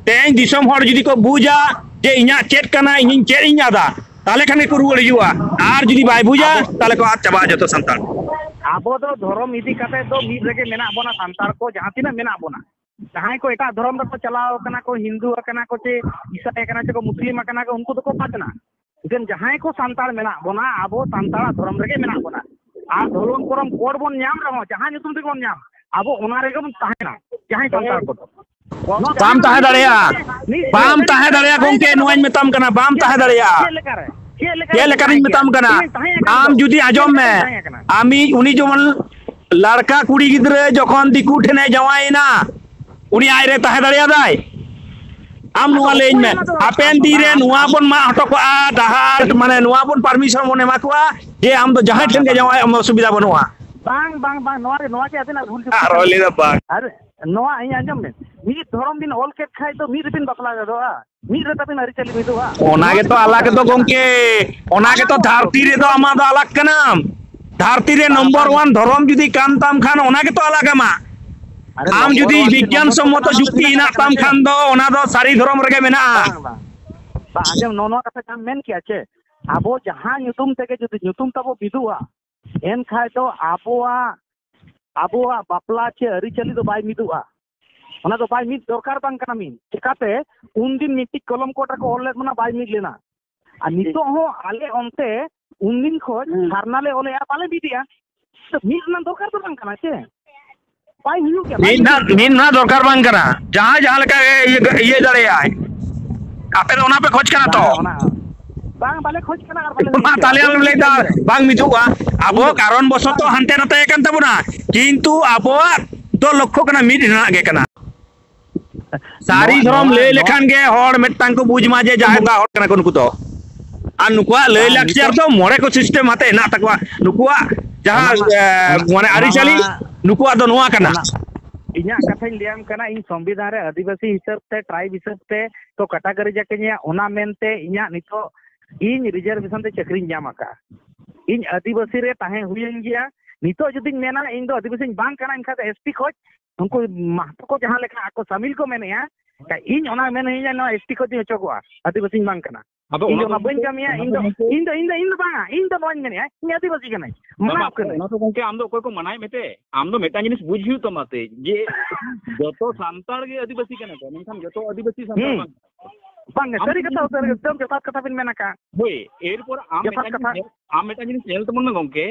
तेज दिसम हर जुदी को बुझा जे इन्या चेक करना इन चेक इन आदा ताले खाने को रुआ लिजुआ आर जुदी बाय बुझा ताले को आज चबा जतो संतान आबो दो धर्म इदी काते दो मिद रेगे मेना बोना संतार को जहां तिना मेना बोना जहां को एटा धर्म को चलाओ कना को हिंदू कना को चे ईसाई कना को मुस्लिम कना को उनको तो बातना इदन जहां को संतार मेना बोना आबो संतार धर्म रेगे मेना बोना आ धर्म करम कोड बोन न्याम रहो जहां नुतुम ते बोन न्याम आबो ओना रेगे बोन ताहेना जहां संतार को बाम ताहे दड़िया गोंके नुआइन मेताम कना बाम ताहे दड़िया के लेकारिन मेताम कना आम जुदी आजम में आमी उनी जमन लड़का कुड़ी गिद्रे जखन दिकु ठेने जवाइना उनी आइरे ताहे दड़िया दाय आम नुआ लेइन में हापेन दिरे नुआ बन मा हटको आ डाहार माने नुआ बन परमिशन मोने माकुआ जे आम तो जहां ठेन के जवाइ हम सुविधा बनवा बांग बांग बांग नोआ के आतेना भूल रोली दा बांग अरे नोआ इन आजम में मी धर्म दिन ऑल के खाय तो मी रिबिन बकला गदोआ मी रे तबिन अरि चली मिदुआ ओना के तो अलग तो गोंके ओना के तो धरती रे तो आमा दो अलग कना धरती रे नंबर 1 धर्म जुदी कान ताम खान ओना के तो अलग आमा आम जुदी विज्ञान सम्मत जुक्ति इना ताम खान दो ओना दो सारी धर्म रेगे मेना बा आजम नो नो कथा काम मेन किया छे आबो जहां ᱧᱩᱛᱩᱢ तेगे जुदी ᱧᱩᱛᱩᱢ तबो बिदुआ एन खाय तो आबोआ बापला चे अरि चली तो बाय मिदुआ ओना तो बाय मिद दरकार बांग कना मिन चिकाते उन दिन मिट्टी कलम कोटा को ओले मना बाय मिद लेना आ नितो हो आले ओनते उन दिन खोज सारनाले ओले आ पाले बिदिया तो मिद ना दरकार तो बांग कना चे बाय हियु के मिद ना दरकार बांग कना जहां जहां लका ये दड़े आय आपे तो ओना पे खोज कना तो बांग बाले खोज कना आर बाले मा ताले आम लेदा बांग मिदुआ आबो कारण बसतो हानते नते कान तबना किंतु आबो तो लक्ष्य कना मिद ना गे कना सारी धर्म ले लेखान गे हर मेटांग को बुझमा जे जाहे दा हर कना को नुकु तो आ नुकुआ ले लाक्चर तो मोरे को सिस्टम हाते ना तकवा नुकुआ जहां माने आरि चली नुकुआ दो नोआ कना इन्या कथाई लियाम कना इन संविधान रे आदिवासी हिसाब ते ट्राइब हिसाब ते तो कैटेगरी जकनिया ओना मेनते इन्या नितो इन रिजर्वेशन ते चक्री ᱧᱟᱢᱟका इन आदिवासी रे ताहे हुयन गया नितो जदिन मेना इन दो आदिवासी बांग कना इनखा एसटी खोज उनको महतो को जहां लेखा को शामिल को मेनेया का इन ओना मेने इन नो एसटी को दियो चोगवा आदिवासी बांग कना अब ओना बन कामिया इन दो बांगा इन दो बन मेनेया इन आदिवासी कना मना कना ना तो गोंके आम दो कोई को मनाय मेते आम दो मेटा जिनिस बुझियो तो माते जे जतो सांतार गे आदिवासी कना को मेनखान जतो आदिवासी सांतार बांग सरी कथा उतर एकदम जतात कथा बिन मेना का होय एरपर आम मेटा जिनिस नेल तमन ना गोंके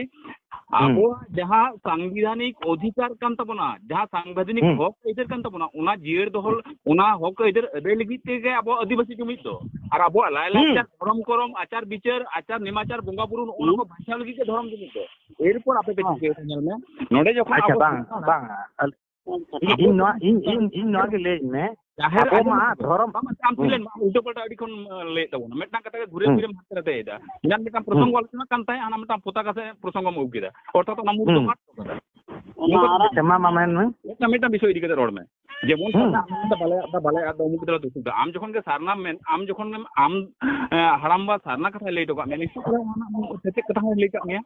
आबो जहां संवैधानिक अधिकार कान तबना जहां संवैधानिक हक इधर कान तबना उना जियर दोहल उना हक इधर रे लगित के आबो आदिवासी के मित दो और आबो लायलाचार धर्म करम आचार विचार आचार निमाचार बंगा बुरु उना को भाषा लगी के धर्म जिनिस दो एरपर आपे पे के नेल में नोडे जखन अच्छा बांग इन नो के ले में जाहेर मा धर्म काम पिलेन उल्टो पल्टा अडी खन ले तबना मेटना कथा के घुरे घुरे हाथ रते एदा इनान मेटा प्रसंग आलोचना कान ताय आना मेटा पोता का से प्रसंग म उगेदा अर्थात तो नामुर तो मात ओना क्षमा मामन में मेटा विषय इदी के रोड में जेमन बाले आ मुक दला दुसु आम जखन के सारना में आम जखन आम हरामबा सारना कथा ले तो का मेन इस सेते कथा ले का हैं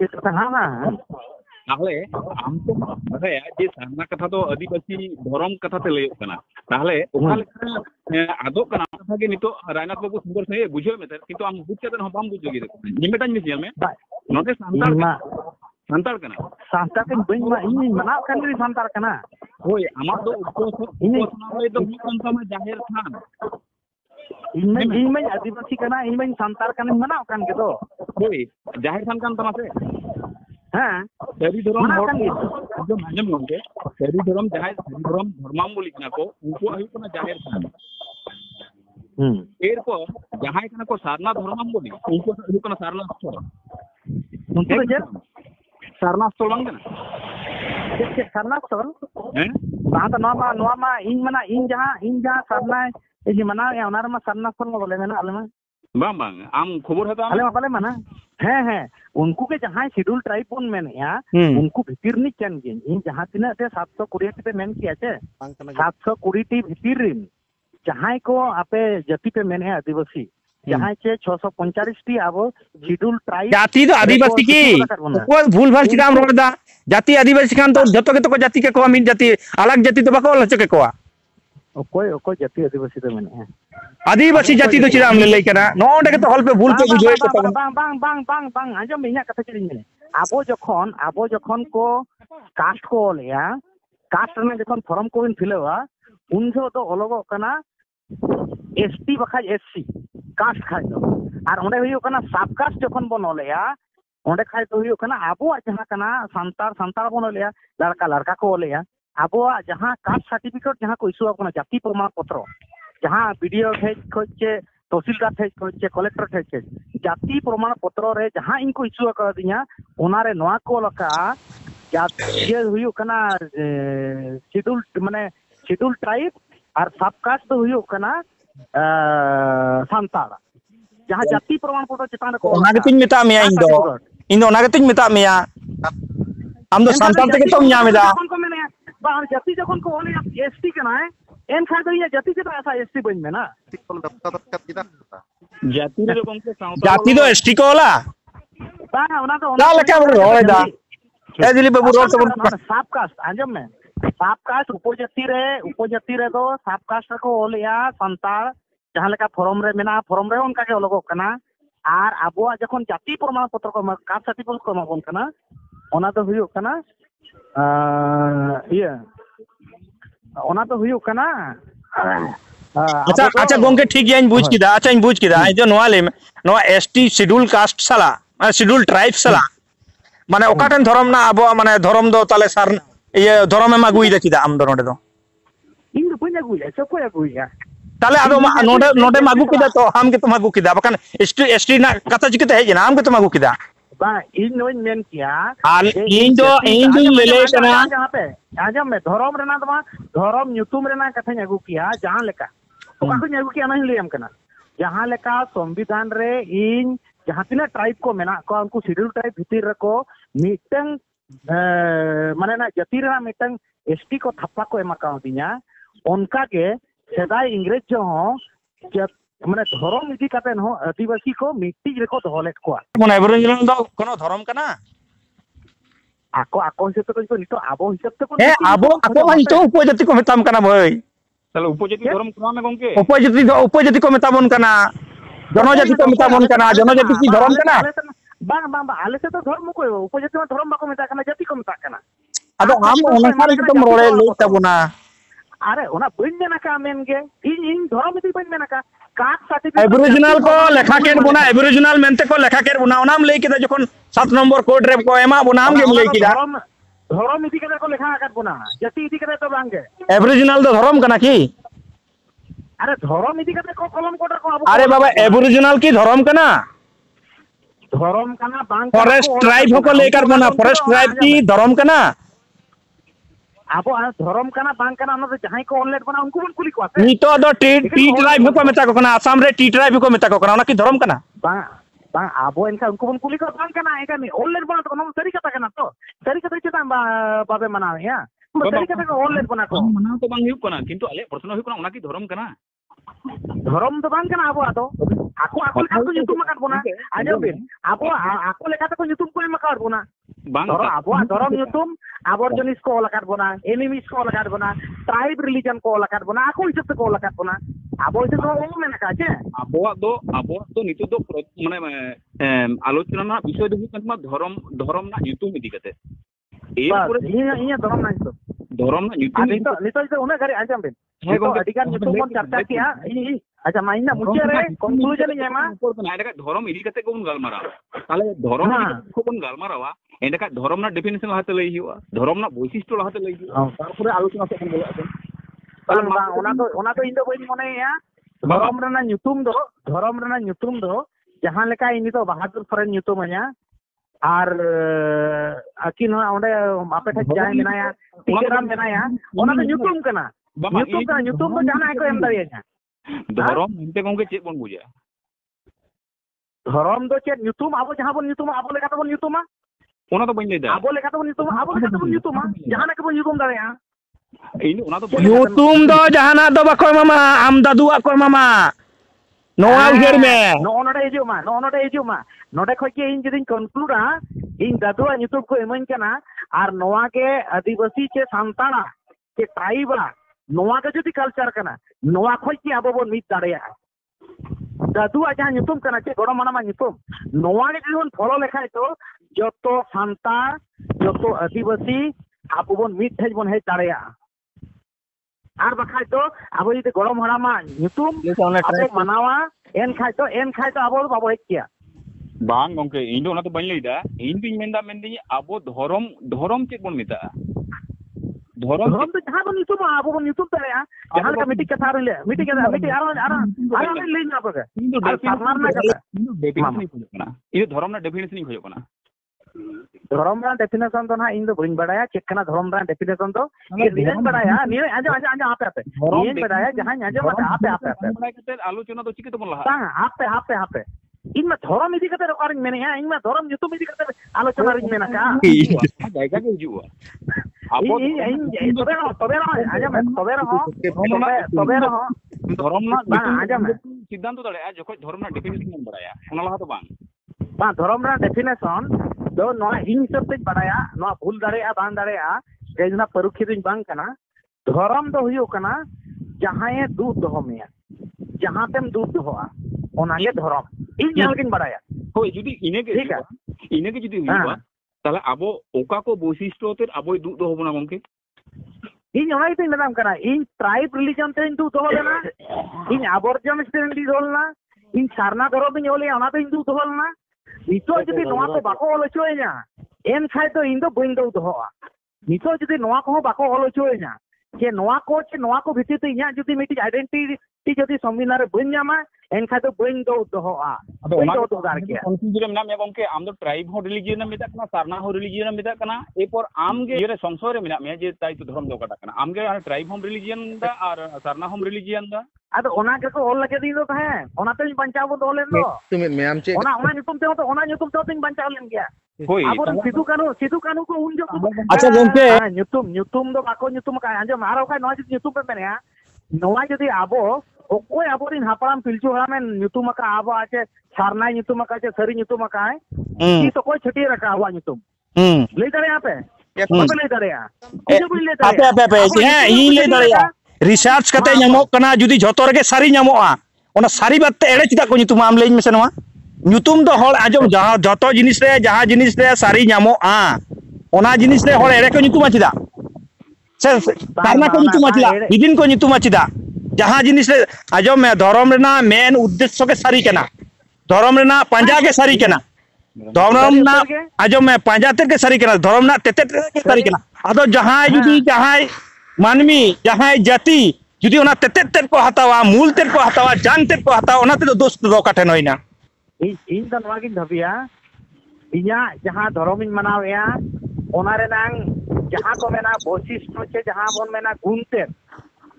कथा हां ताहले आम तो बताया जे सारना कथा तो आदिवासी धर्म कथा ते लयो कना ताहले ओखा लेखा आदो कना कथा के नितो रायनाथ बाबू सुंदर से बुझे में किंतु आम बुझ के हम बाम बुझ गे निमेटा जिनिस जेल में नोटे सांतार कना सांतार के बइन मा इन मना कान रे सांतार कना होय आमा दो उपसना ले तो मिकन में जाहिर थान इन में आदिवासी कना इन में सांतार कना मना कान के तो होय जाहिर थान कान तना से हां सरी धर्म जो मानम गोंके सरी धर्म जहां सरी धर्म धर्माम बोली कना को उनको आयु कना जाहिर थान एरपर जहां कना को सारना धर्माम बोली उनको आयु कना सारना स्थल उनको जे सारना स्थल बांग कना सारना स्थल हैं बा तो नोवा मा इन जहां सारना ए मना या ओनार मा सारना स्थल बोले मेना आले मा बांग बांग आम खबर हता आले मा बाले माना हैं उनको के जहां शेड्यूल ट्राइब बन मेनेया उनको भितिर नि चन गे इन जहां तिना ते 720 पे मेन किया छे 720 टी भितिर रिन जहां को आपे जाति पे मेने आदिवासी जहां चे 645 टी आबो शेड्यूल ट्राइब जाति तो आदिवासी की को भूल भाल चिराम रोडदा जाति आदिवासी खान तो जतो के तो जाति के को मिन जाति अलग जाति तो बको लचके को ओको जाति आदिवासी तो मैंने आदिवासी जाति तो चिराम ले लई कना नोंडे के तो हल पे भूल पे बुझोय के तबन बांग आजम इना कथा चलिन मेने आबो जखन को कास्ट को लेया कास्ट में जखन फॉर्म को बिन फिलवा उन जो तो अलग कना एसटी बखा एससी कास्ट खाय दो और ओंडे हुयो कना सब कास्ट जखन बन लेया ओंडे खाय तो हुयो कना आबो जहां कना संतार बन लेया लड़का को लेया आबो जहां कास्ट सर्टिफिकेट जहां को इशू कना जाति प्रमाण पत्र जहां वीडियो ठेज खोचे तहसीलदार ठेज खोचे कलेक्टर ठेज जाति प्रमाण पत्र रे जहां इनको इशू कर दिया ओना रे नोआ को लका जाति हुयो कना शेड्यूल माने शेड्यूल ट्राइब और सब कास्ट तो हुयो कना संताल जहां जाति प्रमाण पत्र चितान को ओना के तिन मिता मिया इन दो ओना के तिन मिता मिया आम दो संताल ते के तो न्यामेदा को मेने बा जाति जखन को ओले एसटी कना है एन खा दो ये जाति के ऐसा एसटी बन में ना जाति रे गंके जाति दो एसटी को होला बा ओना तो ला लका बड़ रोयदा ए दिली बाबू रोड तो सब कास्ट आजम में सब कास्ट उपजाति रे दो सब कास्ट को ओलिया संताल जहां लेका फॉर्म रे मेना फॉर्म रे उनका के अलग कना और आबो जखन जाति प्रमाण पत्र को कास्ट सर्टिफिकेट को माबन कना ओना तो हुयो कना ये ओना तो हुयो कना अच्छा गोंके ठीक यानी बुझ किदा अच्छा इन बुझ किदा जो नोआ ले नोआ एसटी शेड्यूल कास्ट सला शेड्यूल ट्राइब सला माने ओकाटन धर्म ना आबो माने धर्म दो ताले सार ये धर्म में मागुई दे किदा आम दो नोडे दो इन दो पन्या गुया सब को गुया ताले आदो नोडे मागु किदा तो हम के तो मागु किदा बकन एसटी ना कथा चिकते है ना हम के तो मागु किदा बा इन नोइन मेन किया इन दो लेले कना जहां पे आजम में धर्म रेना दमा धर्म न्यूतुम रेना कथा न्यागु किया जहां लेका ओका को न्यागु किया नहीं लेम कना जहां लेका संविधान रे इन जहां तिना ट्राइब को मेना को उनको शेड्यूल ट्राइब भीतर रको मीटिंग माने ना जाति रेना मीटिंग एसटी को थप्पा को एमा का दिया उनका के सेदाय इंग्रेज जो हो माने धर्म इदी काते न आदिवासी को मिट्टी रेको दोलेट को मन एबरिजिनल दो कोनो धर्म कना आको हिसाब तो नितो आबो हिसाब तो ए आबो हितो उपजाति को मेताम कना भाई ताले उपजाति धर्म कोना में गंके उपजाति को मेताबन कना जनजाति को मेताबन कना जनजाति की धर्म कना बांग आले से तो धर्म को उपजाति में धर्म बाको मेता कना जाति को मेता कना अदो आम ओनसारे के तुम रोड़े ले तबना अरे ओना बइन मेना का मेन गे इन धर्म इदी बइन मेना का कास्ट सर्टिफिकेट एबरिजिनल को लेखा केर बुना एबरिजिनल मेनते को लेखा केर बुना ओनाम लई किदा जखन 7 नंबर कोड रे को एमा बुनाम गेम लई किदा धर्म इदी के को लेखा आकात बुना जाति इदी के तो बांगे एबरिजिनल तो धर्म कना की अरे धर्म इदी के को कलम कोड को अरे बाबा एबरिजिनल की धर्म कना बांग फॉरेस्ट ट्राइब को लेकर बना फॉरेस्ट ट्राइब की धर्म कना आबो धर्म कना बांग कना न जहां को ऑनलाइन बना उनको बन कुली को आते नीतो दो टी ट्राइब को मेता को कना आसाम रे टी ट्राइब को मेता को कना की धर्म कना बांग आबो इनका उनको बन कुली को बांग कना एका नहीं ऑनलाइन बना तो न सरी कथा कना तो सरी कथा चेता बाबे मना या सरी कथा को ऑनलाइन बना को मना तो बांग हुई कना किंतु आले प्रश्न हुई कना ओना की धर्म कना धर्म तो बांग कना आबो आतो आको लेखा को ᱧᱩᱛᱩᱢ ᱟᱠᱟᱫ ᱵᱚᱱᱟ ᱟᱸᱡᱚᱢ ᱵᱤᱱ आको लेखा को ᱧᱩᱛᱩᱢ को ᱮᱢ ᱟᱠᱟᱫ ᱵᱚᱱᱟ बांग आबो धर्म ᱧᱩᱛᱩᱢ आबोर्जनिस को ᱚᱞ ᱟᱠᱟᱫ ᱵᱚᱱᱟ एनिमिस को ᱚᱞ ᱟᱠᱟᱫ ᱵᱚᱱᱟ ट्राइब रिलीजन को ᱚᱞ ᱟᱠᱟᱫ ᱵᱚᱱᱟ आको हिसाब से को ᱚᱞ ᱟᱠᱟᱫ ᱵᱚᱱᱟ आबो हिसाब से ᱚᱞ ᱢᱮᱱᱟ ᱠᱟ ᱪᱮ आबो तो नितो दो माने आलोचना ना विषय दो हुई कना धर्म ना ᱧᱩᱛᱩᱢ इदी कते ᱤᱧ धर्म ना तो धर्म ना ᱧᱩᱛᱩᱢ नितो उन्हें घरे आंजम बिन तो अधिकार ᱧᱩᱛᱩᱢ बन चर्चा किया अच्छा माइना मुझे रे कंक्लूजन एमा ना एडका धर्म इदी कते को बन गालमारा ताले धर्म को बन गालमारावा एडका धर्म ना डेफिनेशन लाते लई हिवा धर्म ना वैशिष्ट्य लाते लई हिवा तारपरे आलोचना से बन बोला ओना तो इन दो बइन मने या धर्म रेना ᱧᱩᱛᱩᱢ दो जहां लेका इन तो बहादुर फरेन ᱧᱩᱛᱩᱢ आया और अकिन ओंडे आपे ठे जाय मेनाया टिकेराम मेनाया ओना तो ᱧᱩᱛᱩᱢ कना ᱧᱩᱛᱩम तो जाना को एम दारिया धर्म इनते गंगे चेक बन बुझा धर्म दो चेक ᱧᱩᱛᱩᱢ आबो जहां बन ᱧᱩᱛᱩम आबो लेका तो बन ᱧᱩᱛᱩमा ओना तो बन लेदा आबो लेका तो बन ᱧᱩᱛᱩमा जहां के बन ᱧᱩᱛुम दारिया इन ओना तो ᱧᱩᱛᱩम दो जहाना दो बाको मामा आम दादू को मामा नोआ उजर में नोडे हिजु मा नोडे खय के इन जदिन कंक्लूडा इन दादू ᱧᱩᱛᱩम को एमन कना और नोआ के आदिवासी के संताना के ट्राइबा नोआ के जुदी कल्चर कना नोआ खोज की आबो बोन मिट दाड़ेया दादू जहाँ nyutum कना चे गड़म माना nyutum नोआ के जुदी फॉलो लेखाय तो जोतो सांतार जोतो आदिवासी आबो बोन मिट हेज बोन हेज दाड़ेया आर बखाय तो आबो जुदी गड़म हरामा nyutum आबो मनावा एन खाय तो आबो बाबो हेज किया बांग गोंके इन दो ना तो बन लेदा इन बिन मेंदा मेंदी आबो धर्म चेक बोन मिता धर्म तो जहाँ बोन nyutum आबो बोन nyutum दाड़ेया जहाँ का मीटिंग कथा रे मीटिंग आरो लेना आपके इन सारना कथा डेफिनेशन नहीं खोजो कना इन धर्म ना डेफिनेशन नहीं खोजो कना धर्म रा डेफिनेशन तो ना इन दो बइन बड़ाया चेकना धर्म रा डेफिनेशन तो ये दिन बड़ाया नी आजा आपे ये बड़ाया जहां आजा मत आपे बड़ाय कते आलोचना तो चिके तो बोन लहा ता आपे इन में धर्म इदी कते रकार मेने इन में धर्म nyutum इदी कते आलोचना रिन मेना का जायगा के हिजुआ आबो इन तबे आजा में तबे रहो धर्म ना आजा में सिद्धांत दाड़े जखो धर्म ना डेफिनेशन बड़ाया ओना लहा तो बांग धर्म रा डेफिनेशन दो नो इन सब ते बड़ाया नो भूल दाड़ेया बांग दाड़ेया जेजना परुखी दिन बांग कना धर्म दो हुयो कना जहां दूध दोहो में जहां तेम दूध दोहोआ ओना ये धर्म इन जहां किन बड़ाया होय जुदी इने के जुदी हुआ ताले आबो ओका को वैशिष्ट्य ते आबो दूध दोहो बना गंके इन ओना इते मेदाम कना इन ट्राइब रिलीजन ते दूध दोहो लेना इन आबोर्जन स्टेन दी दोलना इन सारना धर्म इन ओले ओना ते दूध दोहोलना नितो जुदी नोआ को बाको ओलोचोयना एन खाय तो इन दो बइन दो दोहोआ नितो जुदी नोआ को बाको ओलोचोयना जे नोआ को भितर ते इया जुदी मिटी आइडेंटिटी जुदी संविधान रे बइन जामा एन खाय तो बइन दो दोहोआ अब ओना तो दार के कंफ्यूजन में नाम गंके आम दो ट्राइब हो रिलीजियन में मिता कना सारना हो रिलीजियन में मिता कना एपर आम गे ये संसार रे मिना में जे ताई तो धर्म दो काटा कना आम गे ट्राइब होम रिलीजियन दा और सारना होम रिलीजियन दा अदो ओना के को ऑल लगे दी दो है ओना ते बंचाव बो दोलेन दो तुम मैम चे ओना nyutum ते तो ओना nyutum ते बंचाव लेन गया होय अब सिद्धू कानू को उन जो अच्छा गंके nyutum दो बाको nyutum का आजो मारो का नो nyutum पे मेने नोआ जदी आबो ओकोय आबोरिन हापड़ाम पिलचू हरामेन nyutum का आबो आचे सारना nyutum का आचे सरी nyutum का है ई तो कोई छटी रखा हुआ nyutum ले दरे यहाँ पे ले दरे आपे हैं ई ले दरे रिसर्च कते ᱧᱟᱢᱚᱜ ᱠᱟᱱᱟ ᱡᱩᱫᱤ ᱡᱷᱚᱛᱚ ᱨᱮᱜᱮ ᱥᱟᱨᱤ ᱧᱟᱢᱚᱜᱼᱟ ᱚᱱᱟ ᱥᱟᱨᱤ ᱵᱟᱫᱛᱮ ᱮᱲᱮ ᱪᱮᱫᱟᱜ ᱠᱚ ᱧᱩᱛᱩᱢᱟ ᱟᱢ ᱞᱟᱹᱭ ᱢᱮᱥᱮ ᱱᱚᱣᱟ ᱧᱩᱛᱩᱢ ᱫᱚ ᱦᱚᱲ ᱟᱸᱡᱚᱢ ᱡᱷᱚᱛᱚ ᱡᱤᱱᱤᱥ ᱨᱮ ᱡᱟᱦᱟᱸ ᱡᱤᱱᱤस ᱨᱮ ᱥᱟᱨᱤ ᱧᱟᱢᱚᱜᱼᱟ ᱚᱱᱟ ᱡᱤᱱᱤस ᱨᱮ ᱦᱚᱲ ᱮᱲᱮ ᱠᱚ ᱧᱩᱛᱩᱢᱟ ᱪᱮᱫᱟᱜ ᱥᱮ ᱥᱟᱨᱱᱟ ᱠᱚ ᱧᱩᱛᱩᱢᱟ ᱪᱮᱫᱟᱜ ᱵᱤᱫᱤᱱ ᱠᱚ ᱧᱩᱛᱩᱢᱟ ᱪᱮᱫᱟᱜ ᱡᱟᱦᱟᱸ ᱡᱤᱱᱤस ᱨᱮ ᱟᱸᱡᱚᱢ ᱢᱮ धर्म ᱨᱮᱱᱟᱜ ᱢᱮᱱ उद्देश्य ᱜᱮ ᱥᱟᱨᱤ ᱠᱟᱱᱟ धर्म ᱨᱮᱱᱟᱜ ᱯᱟᱸᱡᱟ ᱜᱮ ᱥᱟᱨᱤ ᱠᱟᱱᱟ धर्म रहा आजम में पांजा तेर के सारी करना धर्म ना तेते के सारी करना अदो जहां जुदी जहां मानवी जहां जाति जुदी ओना तेते तेर को हतावा मूल तेर को हतावा जान तेर को हतावा ओना ते दोस्त दो काठे नइना इन द नवा गिन धबिया इया जहां धर्म इन मनावेया ओना रे नांग जहां को मेना वैशिष्ट्य छे जहां बोन मेना गुण तेर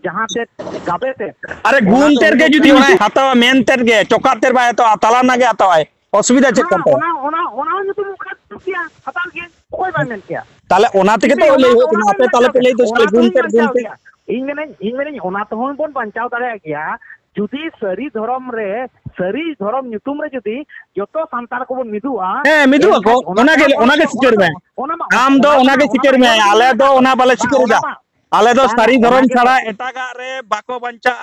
जहां ते गाबे ते अरे गुण तेर के जुदी ओना हतावा मेन तेर के चोका तेर बाय तो ताला ना के हतावा असुविधा चेक करते ओना जो तुम किया हटा के कोई बात नहीं किया ताले ओना ते के तो ले हो आपे ताले पे ले तो गुण इन मैंने ओना तो होन बोन बंचाव दाड़े गया जुदी सरी धर्म ᱧᱩᱛᱩᱢ रे जुदी जतो संतार को बोन मिदुआ मिदुआ को ओना के सिकर में आम दो ओना के सिकर में आले दो ओना बाले सिकर दा आले दो सारी धर्म छाड़ा एटागा रे बाको बंचा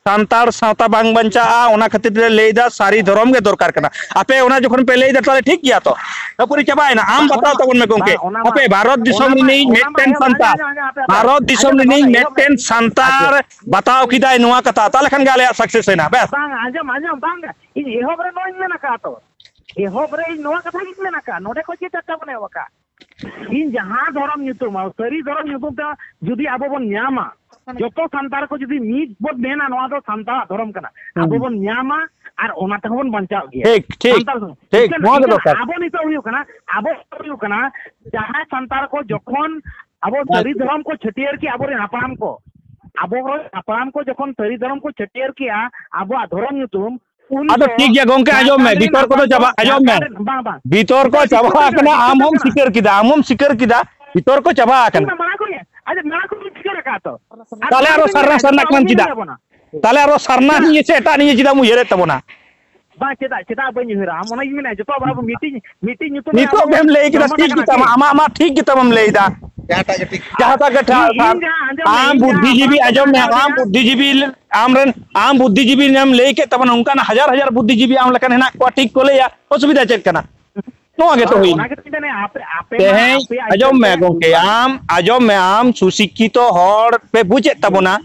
सांतार सावता बांग बंचा ओना खातिर ले लेदा सारी धर्म के दरकार करना आपे ओना जखन पे लेदा ताले ठीक गया तो पूरी चबायना आम बताओ तबन में गंके आपे भारत दिसम नि मेटेन संतार भारत दिसम नि मेटेन संतार बताओ किदाय नुआ कथा ताले खन गाले सक्सेस हैना बस बांग आजम बांग इन एहोब रे नोइन मेना का तो एहोब रे नुआ कथा किन मेना का नोडे को चे चर्चा बने वका इन जहां धर्म ᱧᱩᱛᱩᱢ सरी धर्म ᱧᱩᱛᱩᱢ ता जुदी आबो बोन ᱧᱟᱢᱟ जतो संतार को जुदी मीत बोन मेना नोआ दो संतार धर्म कना आबो बोन ᱧᱟᱢᱟ आर ओना तक बोन बंचाव गया ठीक नोआ दो आबो नितो हुयो कना जहां संतार को जखन आबो सरी धर्म को छटियर की आबो रे हापड़ाम को जखन सरी धर्म को छटियर किया आबो धर्म ᱧᱩᱛᱩᱢ अदो ठीक गया गंके आजम में भीतर को तो चबा आजम में भीतर को चबा कना आम हम सिकर किदा भीतर को चबा कना मना को अरे मना को सिकर का तो ताले आरो सरना कन किदा ताले आरो सरना नि से एटा नि जिदा मु हेरे तबना bang ceda bani hira am ona gimana joto babu meeting itu nito bem lay kita ठीक kita ama ठीक kita bem lay da jahata ke am बुद्धिजीवी ajom me am बुद्धिजीवी am बुद्धिजीवी नाम lay ke taban unka na हजार बुद्धिजीवी am lekan henak ko ठीक ko lay ya osubida chet kana no age to hin tehen ajom me gongke ajom me am susikkito hor pe bujhet tabona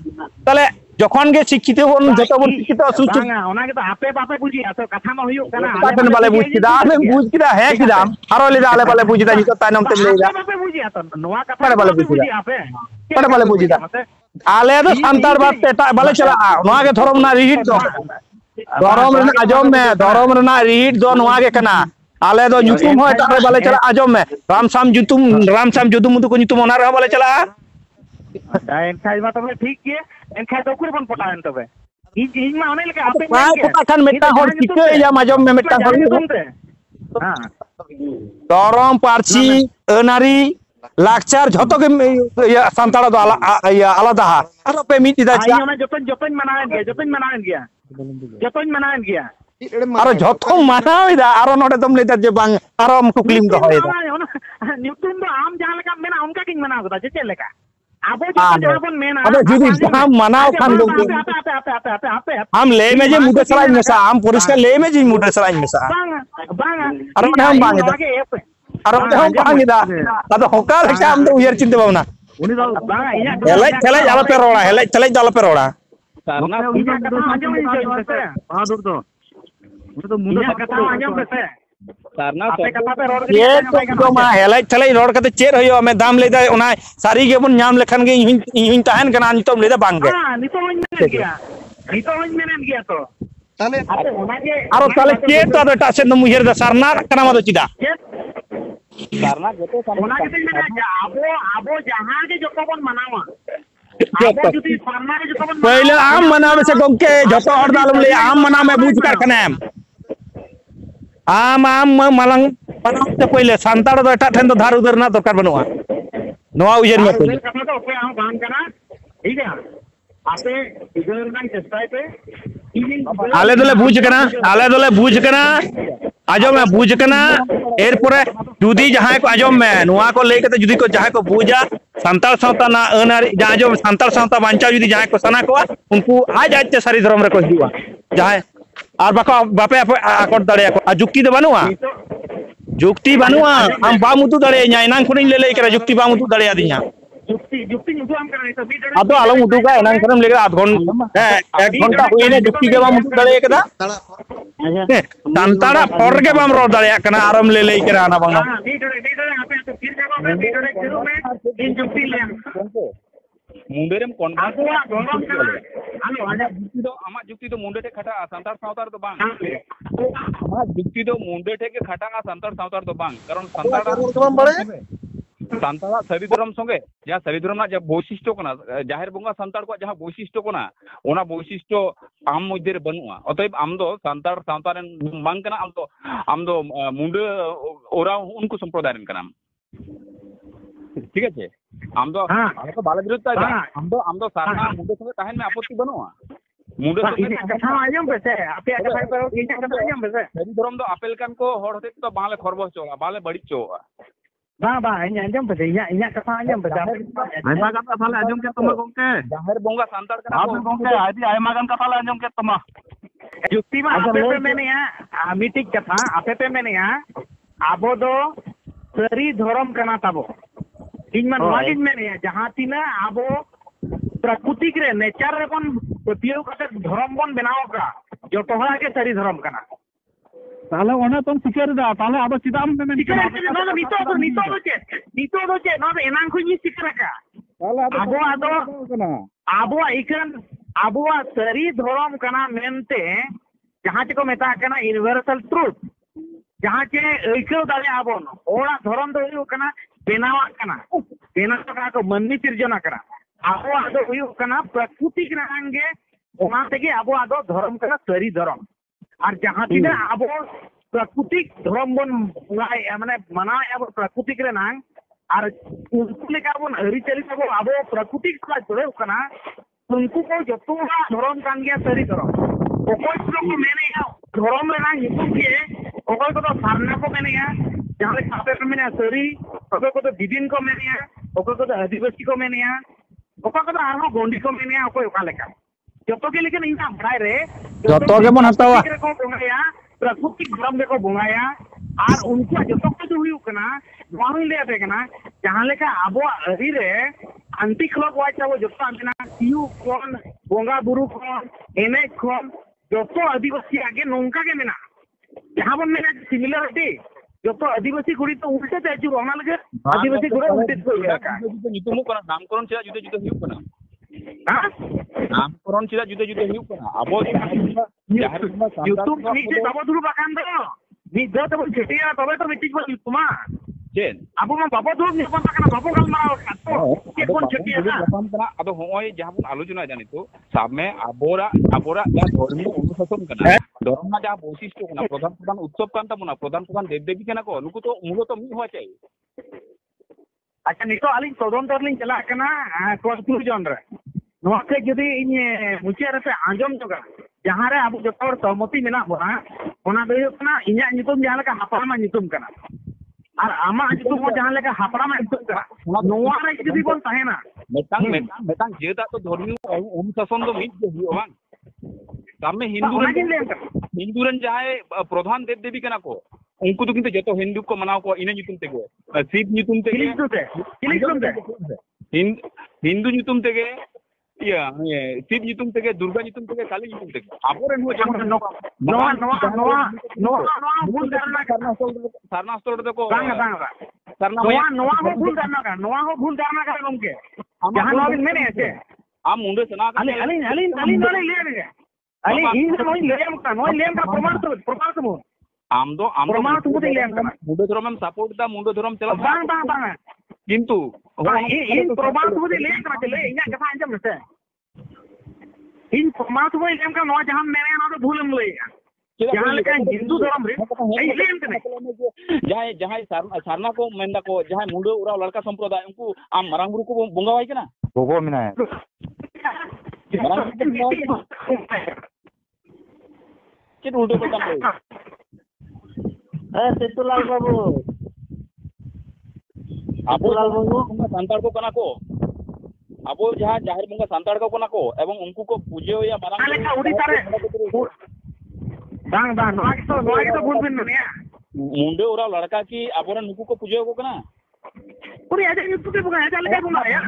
tale যখন গে শিক্ষিত বন যত বন শিক্ষিত সুচিত না ওনা কে তো আপে বাপে বুঝি তো কথা মা হইও কানা কাটন বালে বুঝিদা আমি বুঝিদা হে কিদাম আরো লেদা আলে বালে বুঝিদা নিতো তাইনম তে লেদা বাপে বুঝি তো নোয়া কথা বালে বুঝি আপে পড়ে বালে বুঝিদা আলে তো সান্তার বাত এটা বালে চলা নোয়া কে ধরম না রিহিট দো ধরম রে আজম মে ধরম রে না রিহিট দো নোয়া কে কানা আলে দো nyutum hoy ta বালে চলা আজম মে রাম সাম যুতুম মুতু কো nyutum ওনা রে বালে চলা এনখাই মা তবে ঠিক কি এনখাই তো কুরি বন পটান তবে ইজ মা অনেক লেকে আপে মা পটা খান মেটা হর চিকে ইয়া মাজম মে মেটা হর হ্যাঁ ধরম পারছি এনারি লাকচার যত গে ইয়া সান্তাড়া দো আলাদা হা আর পে মিটি দা আই ওনা যতন মানায়েন গিয়া আর যত মানাও দা আর নডে তম লেতা যে বাং আরম কুকলিম দো হয় দা নিউটন দো আম জাহান লেকা মেনা উনকা কিং মানাও দা যে লেকা আবো যখন মেনা আবে যদি হাম মানাও খান গঙ্কে হাম লে মে যে মুদে সরাই মেসা হাম পরিষ্কার লে মে যে মুদে সরাই মেসা বাং আর হাম বাং দা আর হাম বাং দা তাতো হকাল কে হাম দো উয়ার চিন্তা ভাবনা উনি দাও বাং ইয়া হেলাই আলো পে রোড়া হেলাই আলো পে রোড়া সারনা ইয়া কথা আজম ইনছে বাহাদুর তো উনি তো মুদে কথা আজম পেছে সারনা আপে কথা পে রোড ये तो मा हेलाई रोड कते चेर होयो में दाम लेदा ओना सारी के बन नाम लेखन के इहिं ताहन कना नितम लेदा बांगे हां नितो होइन मेनन गया तो ताले आपे ओना के आरो ताले के तो टासे न मुहिर दा सरना कना मा दो चिदा सारना जते ओना के मेना आबो जहां के जतो बन मनावा आबो जुदी सरना के जतो बन पहले आम मनावे से गंके जतो हर दालम ले आम मना में बुझ कर कनेम आम मालंग से पहले सांताड़ दो एटा ठेन दो धार उधर ना दरकार बनुआ नोआ उजर में पहले कथा तो ओपे हम बांध करना ठीक है आपे इधर ना चेष्टा पे आले दोले बुझ कना आजम में बुझ कना एर परे जुदी जहां को आजम में नोआ को ले कते जुदी को जहां को बुझा सांताड़ सावता ना अनार जहां सांताड़ सावता बांचा जुदी जहां को सना को उनको आज ते सारी धर्म रे को हिवा जहां और बापे आकट दाड़े आ जुक्ति दे बनुआ जुक्ति बनुआ हम बामुतु दाड़े nya enang खुनिन ले करा जुक्ति बामुतु दाड़े आदिया जुक्ति नुतु हम करना तो बीट अदो आलो मुतु का enang करम लेके आध घंटा 1 घंटा होइने जुक्ति के बामुतु दाड़े कदा संताड़ा पर के बाम रो दाड़े कना आरम ले करा ना बांगा बीट आपे तो फिर जगह में बीट शुरू में इन जुक्ति ले मुंडेरम कॉन्फ्रेंस हेलो आमा जुक्ति तो मुंडे खटा संतार सावतार तो बांग आमा जुक्ति तो मुंडे के खटा संतार सावतार तो बांग कारण संतारा सारी धर्म संगे जहाँ सारी धर्म ना जहाँ वैशिष्ट्य कना जाहिर बंगा संतार को जहाँ वैशिष्ट्य कना ओना वैशिष्ट्य आम मध्य बनुआ अतएव आम दो संतार सावतार बांग कना आम दो मुंडे ओरा उनको संप्रदाय कना ठीक है आम दो बाले विरोध आम दो सारना मुंडे संगे ताहन में आपत्ति बनुआ मुंडे संगे कथा आजम पे आपे कथा पर इना कथा आजम पे सारी धर्म दो आपेल कान को हर होते तो बाले खरबो चोगा बाले बड़ी चोगा बा आजम पे इना कथा आजम पे आयमा गान कथा ले आजम के तमा गोंके जाहिर बोंगा सांतार कना आप गोंके आदि आयमा गान कथा ले आजम के तमा जुक्ति में आपे पे मैंने मीटिंग कथा आपे पे मैंने आबो दो सरी धर्म कना ताबो इन मन वाजिन मैंने जहां तीना आबो प्राकृतिक रे नेचर रे बन पतियो कते धर्म बन बनाओ का जो तोहरा के सरी धर्म कना ताले ओना तुम सिकर दा ताले अब चिदाम में नितो दो चे ना एनान खुनी सिकर का आबो इकन आबो सरी धर्म कना मेनते जहां को मेता कना यूनिवर्सल ट्रुथ जहां चे ऐको दाले आबो ओड़ा धर्म दो हुयो कना बेनावा कना को मन्नी सिर्जना कना आबो आदो हुयो कना प्राकृतिक रंगे ओना तेगे आबो आदो धर्म कना सरी धर्म और जहां तीना आबो प्राकृतिक धर्म बन माने मना आबो प्राकृतिक रे नांग और उनको लेकर बन हरी चली सबो आबो प्राकृतिक का जोड़े कना उनको को जतो धर्म कान गया सरी धर्म ओको लोग को मैंने धर्म रेना nyutum के ओकय को तो सारना को मेनिया जहां ले खाते में मेनिया सरी ओकय को तो दिदिन को मेनिया ओकय को तो आदिवासी को मेनिया ओकय को तो आरो गोंडी को मेनिया ओकय ओका लेका जतो के लेकिन इना भाई रे जतो के बन हतावा को बोंगाया प्राकृतिक धर्म देखो बोंगाया और उनको जतो को जो हुई कना नोई ले आते कना जहां लेका आबो अरी रे आंटी क्लब वाइ चाबो जतो आंजना सियु कोन बोंगा बुरु कोन एने कोन जतो आदिवासी आगे नोंका के मेना जहां बन मेना सिमिलरिटी जतो आदिवासी गुड़ी तो उल्टे ते जुरो ओना लगे आदिवासी गुड़ी उल्टे को का नितुमु कोना नामकरण चला जुदे जुदे हुई कोना हां नामकरण चला जुदे जुदे हुई कोना अबो यूट्यूब नीचे बाबो दुरु बाकान दो नी दो तो छटिया तबे तो मिटिज बो यूट्यूबमा चेन अब मा बाबो दुरु नि बाकान बाबो गलमाराव का के कोन छटिया ना अदो होय जहां बन आलोचना जानि तो साब में आबोरा या धर्म अनुशासन कना धर्म ना जहां वैशिष्ट्य कना प्रधान प्रधान उत्सव कांता बना प्रधान प्रधान देव देवी कना को नुको तो मूल तो मी हो चाहिए अच्छा नितो आलिन तदंतर लिन चला कना कंक्लूजन रे नोआ के जदी इन मुचिया रे पे आंजम जोगा जहां रे अब जतोर सहमति मेना बोना ओना दे कना इnya नितुम जहां लेका हापरामा नितुम कना और आमा नितुम जहां लेका हापरामा नितुम कना नोआ रे जदी बोन ताहेना मेतांग जेता तो धर्मीय अनुशासन तो मिट हुई बांग सामने हिंदू रन जाए प्रधान देव देवी कना को उनको तो किंतु जतो हिंदू को मनाओ को इने नितुम तेगे शिव नितुम तेगे हिंदू नितुम तेगे या शिव नितुम तेगे दुर्गा नितुम तेगे काली नितुम तेगे आबोरेन हो नोआ भूल करना सरना स्टोर देखो सरना नोआ हो भूल करना का गमके जहां नोबिन मेने है आम मुंडे सना अली नोले ले अली इन नोई लेम का प्रमाण तो आम दो प्रमाण तो दे लेम का मुंडे धर्म में सपोर्ट दा मुंडे धर्म चला बांग किंतु इन प्रमाण तो दे लेम का चले इना कथा अंजम से इन प्रमाण तो लेम का नो जहां मेरे ना तो भूलम लेगा जहां लेका हिंदू धर्म रे लेम के जहां सरना को मेंदा को जहां मुंडे उरा लड़का संप्रदाय उनको आम मरांग गुरु को बोंगा वाई केना बोगो मिना चेत उल्टे को काम सेतुलाल बाबू सेतुलाल बाबू संताड़ को कना को अबो जहां जाहिर बंगा संताड़ को कना को एवं उनको को पूजे या मारांग लेका उड़ीसा रे बांग बांग नोआ के तो भूल बिन ने मुंडे उरा लड़का की अबोरा नुकु को पूजे को कना पूरी आजे यूट्यूब पे बगा आजा लेका बना या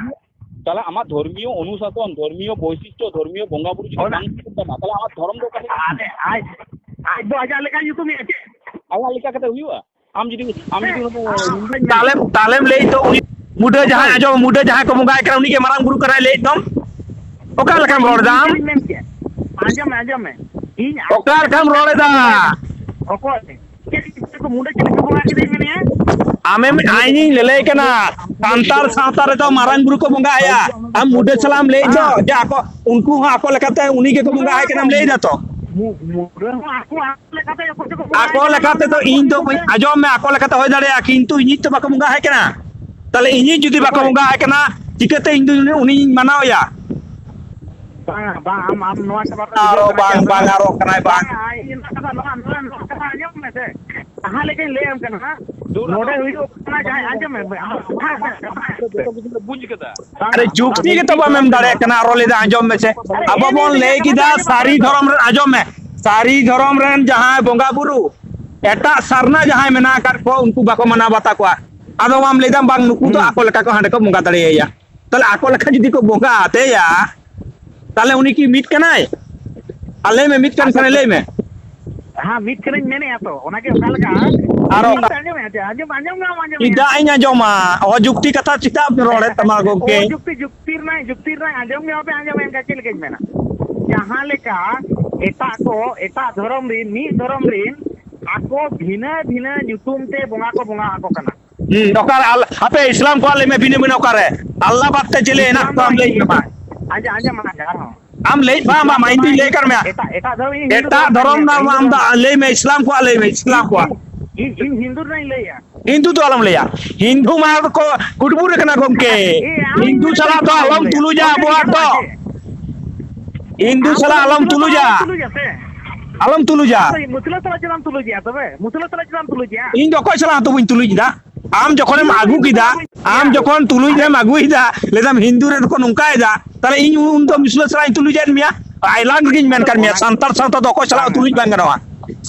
তাহলে আমার ধর্মীয় অনুশাসন ধর্মীয় বৈশিষ্ট্য ধর্মীয় বঙ্গাবুরু তাহলে আমার ধর্ম দো কাছে আজ তো আজ লেখা ইউটিউব এ আছে আওয়া লেখা কত হুইবা আমি যদি तालेम ले तो मुडे जहां आजो मुडे जहां को मुगाय करा उनी के मारांग गुरु करा ले एकदम ओका लखम रोड दाम आजम में इन ओका लखम रोड दा ओको के को मुडे के मुगा के दे में आमे आईनी लेले कना सांतार सावता रे तो मारांग गुरु को बंगा आया हम मुडे सलाम ले दो जा को उनको आको लेकाते उनी के को बंगा आय के नाम ले दा तो आको लेकाते तो इन तो आजो में आको लेकाते होय दाड़े किंतु इन तो बाको बंगा है केना ताले इन जुदी बाको बंगा है केना चिकते इन दो उनी मानाओ या बांग आम नोआ के बांग आरो कनाय बांग इन कथा नोआ कथा आजम में से कहां लेके ले हम कना नोडे हुई कना जाय आजम में बुझ के दा अरे जुक्ति के तो बम दाड़े कना रोले दा आजम में से अब बोल ले किदा सारी धर्म रे आजम में सारी धर्म रेन जहां बोंगा बुरु एटा सरना जहां मेना कर को उनको बाको मना बाता को आदो माम ले दम बांग नुकु तो आको लेका को हांडे को बोंगा दाड़े या तले आको लेका जदी को बोंगा आते या ताले उनी की मीट कनाय अले में मीट कन ले में हां मीट करें मैंने या तो ओना के साल का आरो आजम इदा इना जोमा ओ जुक्ति कथा चिता रोड़े तमा गोके जुक्ति ना आजम में पे आजम का चल के मेना जहां लेका एटा धर्म रे मी धर्म रे आको भिना भिना न्यूतुम ते बोंगा आको कना ओकार आपे इस्लाम को ले में भिने भिने ओकारे अल्लाह बात ते चले ना तो हम ले बा आजा मा यार हम ले बा माइंड लेकर में एटा धर्म ना हम ले में इस्लाम को इन हिंदू नहीं ले या हिंदू तो आलम ले या हिंदू मा को कुटबुर कना गमके हिंदू सला तो आलम तुलुजा बुआ तो हिंदू सला आलम तुलुजा आलम तुलुजा मुसला सला चलाम तुलुजिया तबे मुसला सला चलाम तुलुजिया इन जो कोई सला तो बुन तुलुजा आम जखोनेम आगु किदा आम जखोन तुलुजरेम आगुइदा लेदाम हिंदू रे को नुंकायदा ताले इन उन दो मुसला सला तुलुजा मिया आइलांड गिन मेन कर मिया संतार सावता दो कोई सला तुलुज बांग गनवा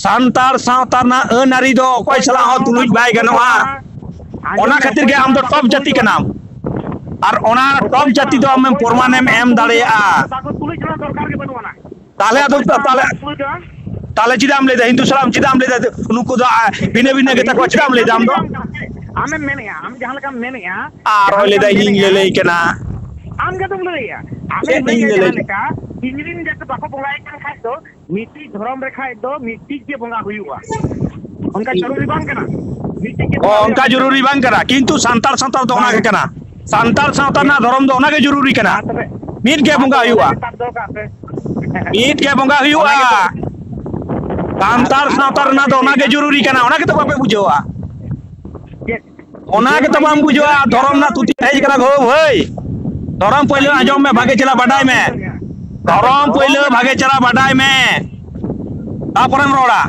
संतार सावता ना अनारी दो कोई सला हो तुलुज बाय गनवा ओना खातिर के आम दो टॉप जाति के नाम और ओना टॉप जाति दो हम परमानेम एम दाड़ेया तुलुज ना सरकार के बनवाना ताले तो ताले चिदाम ले हिंदू सलाम चिदाम ले नुकु दो बिने बिने के तक चिदाम ले दाम दो आमे मेनेया आम जहां लका मेनेया आरो ले दा इन ले केना आम के तुम लेया आमे मेनेया लका इंजरिन जते बाको बोंगाय kan खाय दो मिट्टी धरम रे खाय दो मिट्टी के बोंगा हुयुआ उनका जरूरी बांग कना मिट्टी के उनका जरूरी बांग करा किंतु संतार संतार दो ओना के कना संतार संतार ना धरम दो ओना के जरूरी कना मीट के बोंगा हुयुआ मीट के बोंगा हुयुआ संतार संतार ना दो ओना के जरूरी कना ओना के तो बापे बुझोआ ओना के तो बाम बुझोआ धरम ना तुति हेज करा गो भाई धरम पहले आजम में भागे चला बडाई में धरम पहले भागे चला बडाई में तापरम रोड़ा